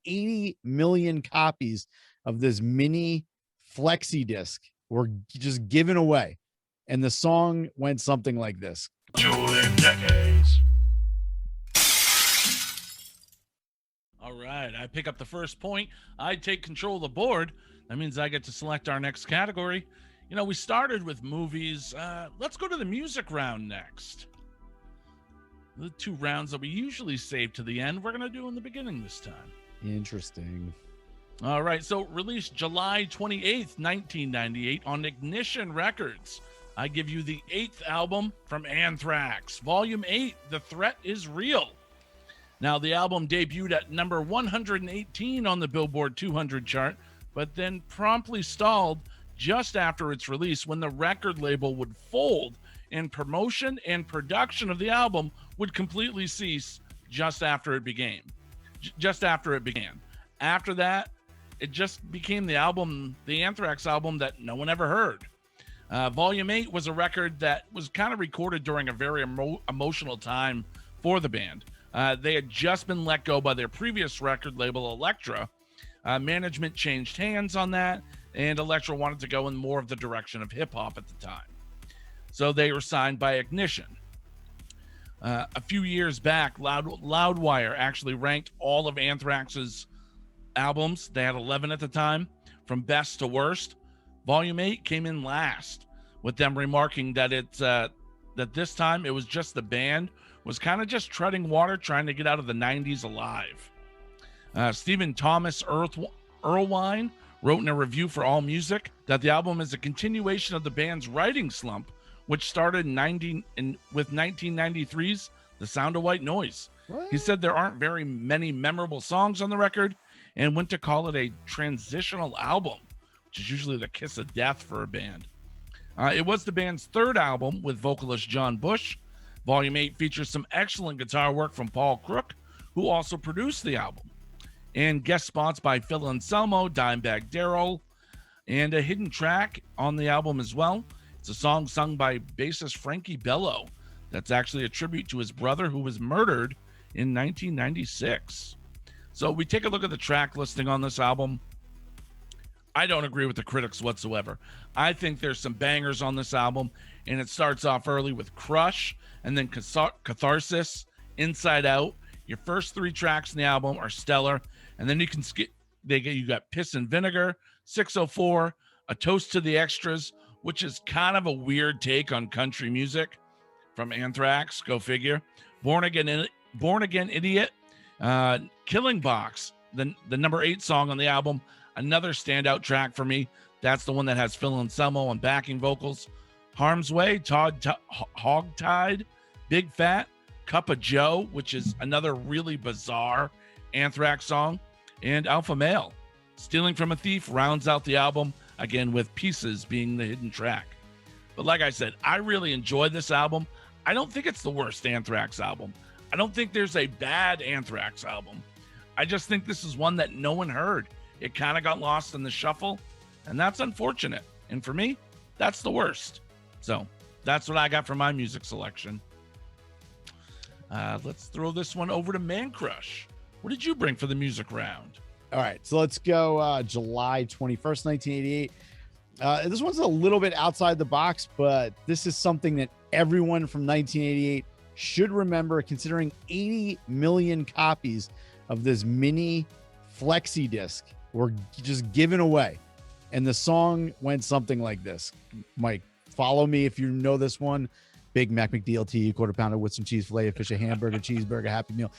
80 million copies of this mini flexi disc were just given away. And the song went something like this. Dueling Decades. All right, I pick up the first point. I take control of the board. That means I get to select our next category. You know, we started with movies. Let's go to the music round next. The two rounds that we usually save to the end, we're going to do in the beginning this time. Interesting. All right, so released July 28th, 1998 on Ignition Records. I give you the 8th album from Anthrax, Volume 8, The Threat Is Real. Now, the album debuted at number 118 on the Billboard 200 chart, but then promptly stalled just after its release when the record label would fold and promotion and production of the album would completely cease just after it began. After that, it just became the Anthrax album that no one ever heard. Volume 8 was a record that was kind of recorded during a very emotional time for the band. They had just been let go by their previous record label, Elektra. Management changed hands on that, and Elektra wanted to go in more of the direction of hip-hop at the time. So they were signed by Ignition. A few years back, Loudwire actually ranked all of Anthrax's albums, they had 11 at the time, from best to worst. Volume 8 came in last, with them remarking that that this time it was just the band was kind of just treading water, trying to get out of the 90s alive. Stephen Thomas Erlewine wrote in a review for AllMusic that the album is a continuation of the band's writing slump, which started with 1993's The Sound of White Noise. What? He said there aren't very many memorable songs on the record and went to call it a transitional album, which is usually the kiss of death for a band. It was the band's third album with vocalist John Bush. Volume 8 features some excellent guitar work from Paul Crook, who also produced the album, and guest spots by Phil Anselmo, Dimebag Darrell, and a hidden track on the album as well. It's a song sung by bassist Frankie Bello that's actually a tribute to his brother who was murdered in 1996. So we take a look at the track listing on this album. I don't agree with the critics whatsoever. I think there's some bangers on this album, and it starts off early with Crush, and then Catharsis, Inside Out. Your first three tracks in the album are stellar, and then you can skip. You got Piss and Vinegar, 604, A Toast to the Extras, which is kind of a weird take on country music from Anthrax. Go figure. Born Again Idiot, Killing Box, the number 8 song on the album. Another standout track for me. That's the one that has Phil Anselmo on backing vocals. Harm's Way, Hogtied, Big Fat, Cup of Joe, which is another really bizarre Anthrax song, and Alpha Male. Stealing from a Thief rounds out the album, again with Pieces being the hidden track. But like I said, I really enjoy this album. I don't think it's the worst Anthrax album. I don't think there's a bad Anthrax album. I just think this is one that no one heard. It kind of got lost in the shuffle, and that's unfortunate. And for me, that's the worst. So that's what I got for my music selection. Let's throw this one over to Mancrush. What did you bring for the music round? All right, so let's go July 21st, 1988. This one's a little bit outside the box, but this is something that everyone from 1988 should remember, considering 80 million copies of this mini flexi disc were just given away. And the song went something like this. Mike, follow me if you know this one. Big Mac McDLT, quarter pounder with some cheese fillet, fish, a hamburger, cheeseburger, Happy Meal.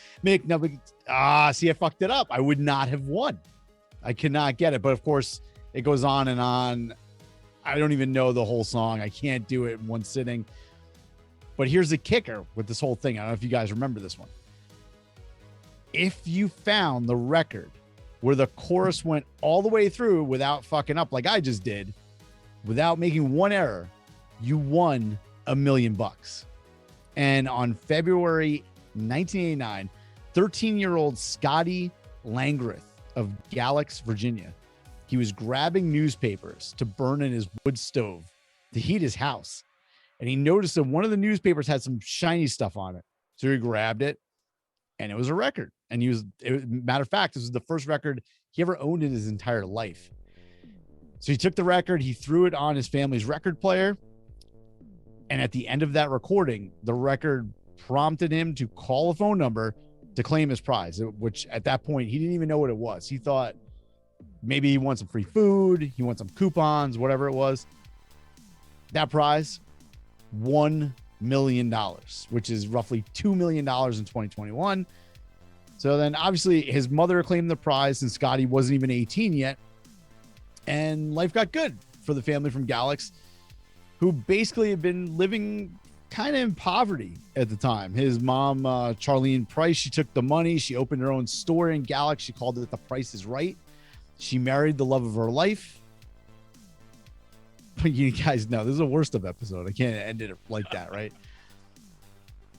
See, I fucked it up. I would not have won. I cannot get it. But of course, it goes on and on. I don't even know the whole song. I can't do it in one sitting. But here's the kicker with this whole thing. I don't know if you guys remember this one. If you found the record where the chorus went all the way through without fucking up like I just did, without making one error, you won $1 million. And on February 1989, 13-year-old Scotty Langreth of Galax, Virginia, he was grabbing newspapers to burn in his wood stove to heat his house. And he noticed that one of the newspapers had some shiny stuff on it. So he grabbed it, and it was a record. And matter of fact, this was the first record he ever owned in his entire life. So he took the record, he threw it on his family's record player. And at the end of that recording, the record prompted him to call a phone number to claim his prize, which at that point, he didn't even know what it was. He thought maybe he wants some free food, he wants some coupons, whatever it was. That prize, $1 million, which is roughly $2 million in 2021. So then obviously his mother claimed the prize and Scotty wasn't even 18 yet. And life got good for the family from Galax, who basically had been living kind of in poverty at the time. His mom, Charlene Price, she took the money. She opened her own store in Galax. She called it The Price is Right. She married the love of her life. But you guys know, this is the worst of episode. I can't end it like that, right?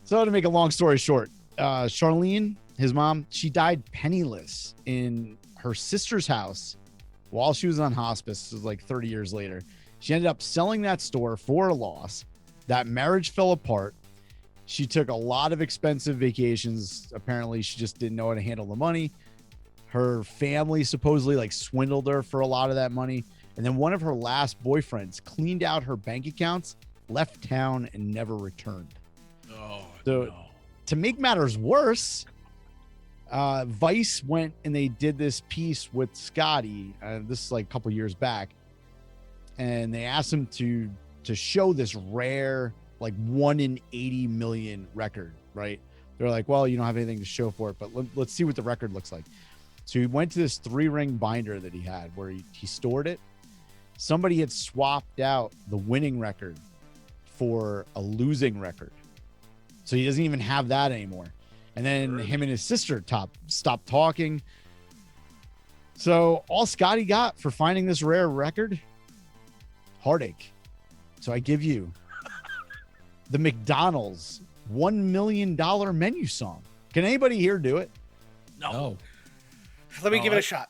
So to make a long story short, Charlene, his mom, she died penniless in her sister's house while she was on hospice. This was like 30 years later. She ended up selling that store for a loss. That marriage fell apart. She took a lot of expensive vacations. Apparently, she just didn't know how to handle the money. Her family supposedly like swindled her for a lot of that money. And then one of her last boyfriends cleaned out her bank accounts, left town, and never returned. Oh, so no. To make matters worse, Vice went and they did this piece with Scotty. This is like a couple years back. And they asked him to show this rare, like 1 in 80 million record, right? They're like, well, you don't have anything to show for it, but let's see what the record looks like. So he went to this 3-ring binder that he had where he stored it. Somebody had swapped out the winning record for a losing record. So he doesn't even have that anymore. And then him and his sister stopped talking. So all Scotty got for finding this rare record, heartache. So I give you the McDonald's $1 million menu song. Can anybody here do it? No. Let me give it a shot.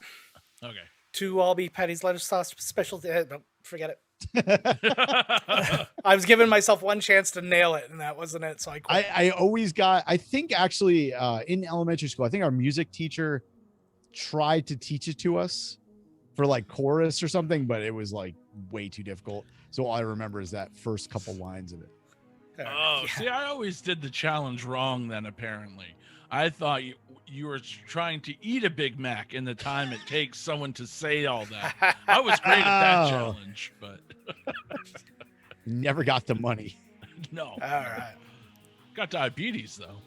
Okay. To all be Patty's lettuce sauce special. No, forget it. I was giving myself one chance to nail it, and that wasn't it. So I quit. I always got, I think actually in elementary school, I think our music teacher tried to teach it to us for like chorus or something, but it was like way too difficult. So all I remember is that first couple lines of it. Oh, yeah. See, I always did the challenge wrong then, apparently. I thought you were trying to eat a Big Mac in the time it takes someone to say all that. I was great at that challenge, but... Never got the money. No. All right. Got diabetes, though.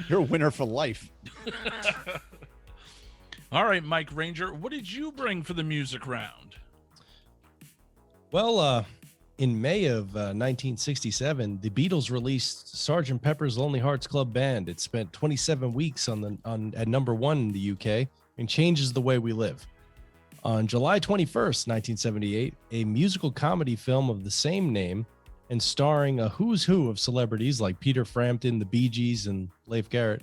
You're a winner for life. All right, Mike Ranger, what did you bring for the music round? Well, in May of 1967, the Beatles released Sgt. Pepper's Lonely Hearts Club Band. It spent 27 weeks at number 1 in the UK and changes the way we live. On July 21st, 1978, a musical comedy film of the same name and starring a who's who of celebrities like Peter Frampton, the Bee Gees, and Leif Garrett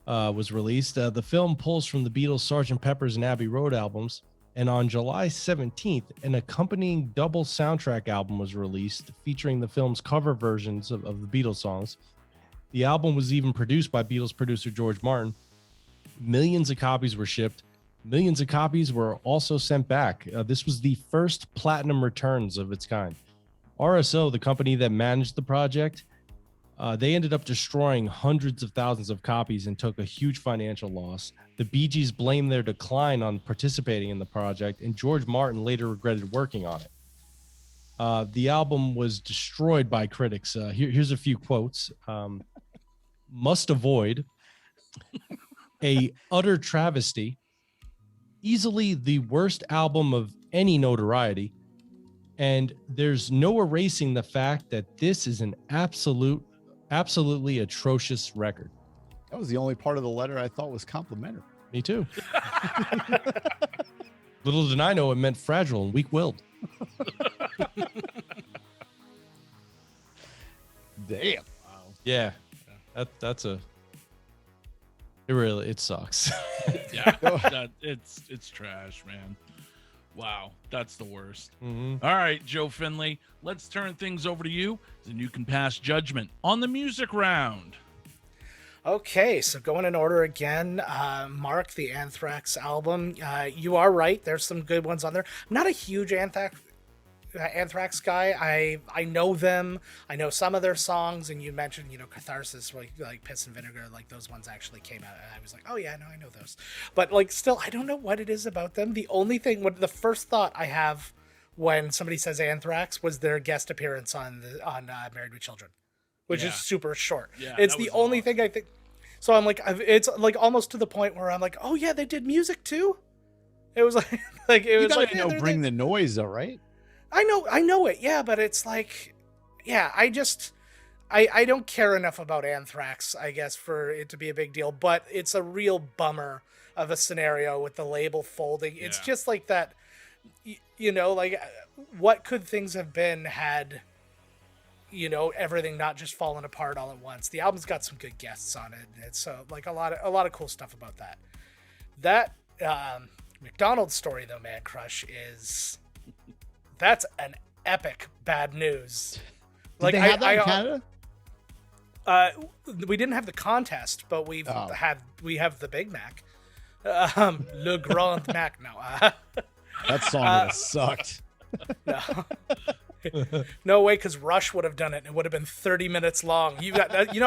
was released. The film pulls from the Beatles' Sgt. Pepper's and Abbey Road albums. And on July 17th, an accompanying double soundtrack album was released featuring the film's cover versions of the Beatles songs. The album was even produced by Beatles producer George Martin. Millions of copies were shipped. Millions of copies were also sent back. This was the first platinum returns of its kind. RSO, the company that managed the project, they ended up destroying hundreds of thousands of copies and took a huge financial loss. The Bee Gees blamed their decline on participating in the project, and George Martin later regretted working on it. The album was destroyed by critics. Here's a few quotes. Must avoid, a utter travesty, easily the worst album of any notoriety, and there's no erasing the fact that this is an absolutely atrocious record. That was the only part of the letter I thought was complimentary. Me too. Little did I know it meant fragile and weak-willed. Damn. Wow. Yeah, that's a. It sucks. Yeah, it's trash, man. Wow, that's the worst. Mhm. All right, Joe Findlay, let's turn things over to you, and you can pass judgment on the music round. Okay, so going in order again, Mark, the Anthrax album. You are right. There's some good ones on there. I'm not a huge Anthrax guy. I know them. I know some of their songs, and you mentioned, Catharsis, like Piss and Vinegar, like those ones actually came out, and I was like, oh yeah, no, I know those. But like, still, I don't know what it is about them. The only thing, the first thought I have when somebody says Anthrax was their guest appearance on Married with Children, which Yeah. is super short. Yeah, It's that the was only awesome. thing I think. So I'm like, it's like almost to the point where I'm like, oh yeah, they did music too. It was like, it You was gotta like, know yeah, Bring the Noise, though, right? I know it, yeah, but it's like, yeah, I don't care enough about Anthrax, I guess, for it to be a big deal, but it's a real bummer of a scenario with the label folding. It's Yeah. just like that, like, what could things have been had, everything not just fallen apart all at once. The album's got some good guests on it. It's like a lot of cool stuff about that. That McDonald's story, though, Mancrush, that's an epic bad news. Did they have that in Canada? We didn't have the contest, but we Oh. have the Big Mac, Le Grand Mac. No, That song would have sucked. no, no way, because Rush would have done it, and it would have been 30 minutes long. You got that? You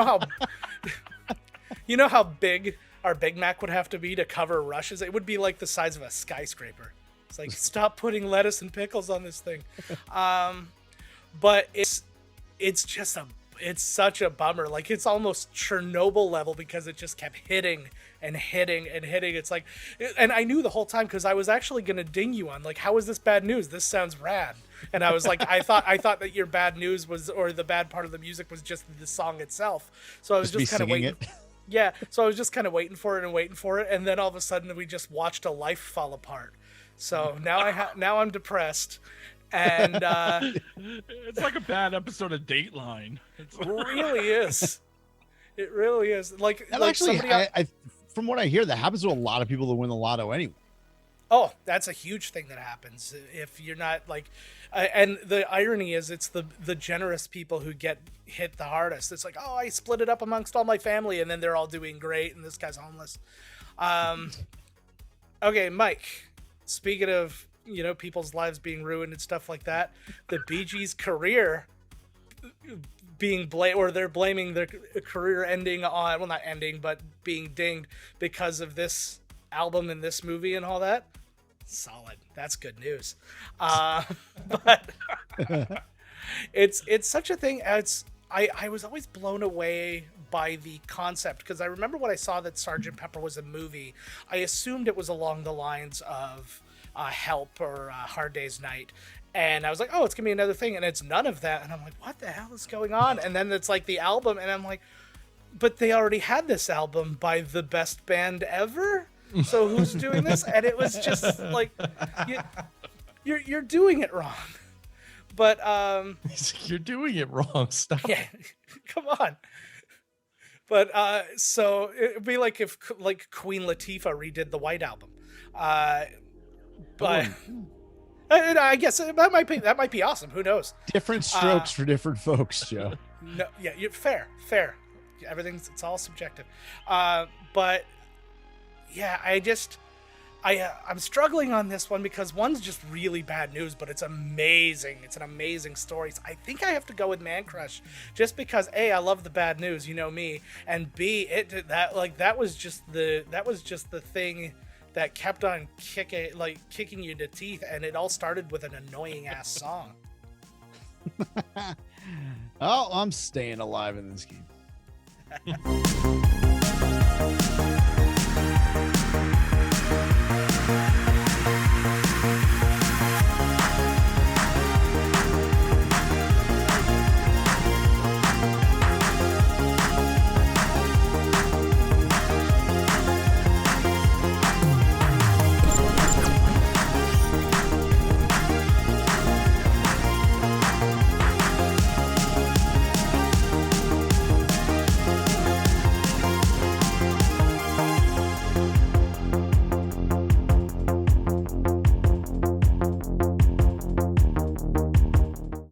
know how big our Big Mac would have to be to cover Rush's? It would be like the size of a skyscraper. It's like, stop putting lettuce and pickles on this thing. But it's such a bummer. Like, it's almost Chernobyl level because it just kept hitting and hitting and hitting. It's like, and I knew the whole time, because I was actually going to ding you on, like, how is this bad news? This sounds rad. And I was like, I thought that your bad news was, or the bad part of the music was just the song itself. So I was just kind of waiting. Yeah. So I was just kind of waiting for it. And then all of a sudden we just watched a life fall apart. So now now I'm depressed, and It's like a bad episode of Dateline. It's it really is. It really is. Like, And like actually, somebody. I from what I hear, that happens to a lot of people that win the lotto anyway. Oh, that's a huge thing that happens if you're not like. And the irony is, it's the generous people who get hit the hardest. It's like, oh, I split it up amongst all my family, and then they're all doing great, and this guy's homeless. Okay, Mike. Speaking of, people's lives being ruined and stuff like that, the Bee Gees' career being they're blaming their career ending on, well, not ending, but being dinged because of this album and this movie and all that. Solid. That's good news. But it's such a thing as I was always blown away by the concept, because I remember when I saw that Sgt. Pepper was a movie, I assumed it was along the lines of Help or Hard Day's Night. And I was like, oh, it's going to be another thing. And it's none of that. And I'm like, what the hell is going on? And then it's like the album. And I'm like, but they already had this album by the best band ever. So who's doing this? And it was just like, you're doing it wrong. But You're doing it wrong. Stop. yeah, come on. But so it'd be like if like Queen Latifah redid the White Album. But I guess that might be awesome. Who knows? Different strokes for different folks, Joe. No, yeah, you're fair. It's all subjective. But yeah, I'm struggling on this one because one's just really bad news, but it's amazing. It's an amazing story. So I think I have to go with Mancrush, just because A, I love the bad news, you know me, and B, that was just the thing that kept on kicking you in the teeth, and it all started with an annoying ass song. Oh, I'm staying alive in this game.